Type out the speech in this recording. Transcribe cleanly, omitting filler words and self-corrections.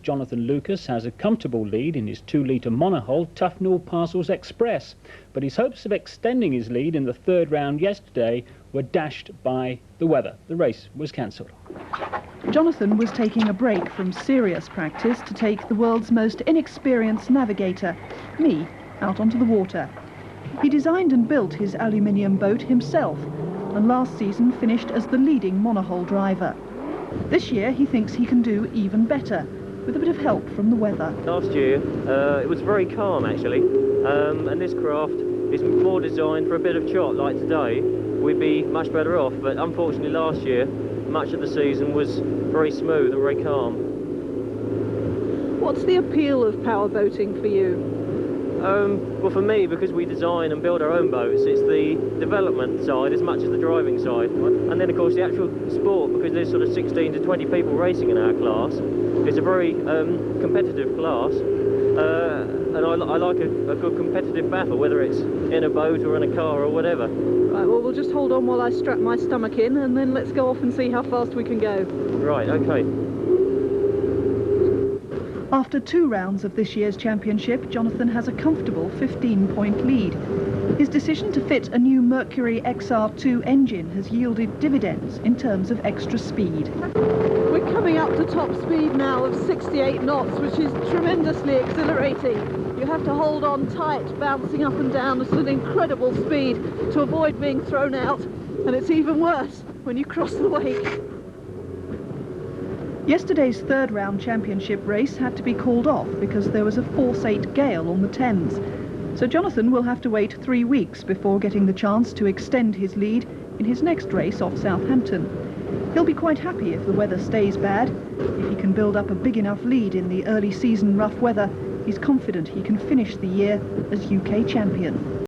Jonathan Lucas has a comfortable lead in his 2-litre monohull Tuffnell Parcels Express, but his hopes of extending his lead in the third round yesterday were dashed by the weather. The race was cancelled. Jonathan was taking a break from serious practice to take the world's most inexperienced navigator, me, out onto the water. He designed and built his aluminium boat himself, and last season finished as the leading monohull driver. This year he thinks he can do even better, with a bit of help from the weather. Last year it was very calm actually, and this craft is more designed for a bit of chop. Like today we'd be much better off, but unfortunately last year much of the season was very smooth and very calm. What's the appeal of power boating for you? Well, for me, because we design and build our own boats, it's the development side as much as the driving side. And then, of course, the actual sport, because there's sort of 16 to 20 people racing in our class, it's a very competitive class. And I like a good competitive battle, whether it's in a boat or in a car or whatever. Right, well, we'll just hold on while I strap my stomach in, and then let's go off and see how fast we can go. Right, OK. After 2 rounds of this year's championship, Jonathan has a comfortable 15-point lead. His decision to fit a new Mercury XR2 engine has yielded dividends in terms of extra speed. We're coming up to top speed now of 68 knots, which is tremendously exhilarating. You have to hold on tight, bouncing up and down at an incredible speed to avoid being thrown out. And it's even worse when you cross the wake. Yesterday's third round championship race had to be called off because there was a force-8 gale on the Thames. So Jonathan will have to wait 3 weeks before getting the chance to extend his lead in his next race off Southampton. He'll be quite happy if the weather stays bad. If he can build up a big enough lead in the early season rough weather, he's confident he can finish the year as UK champion.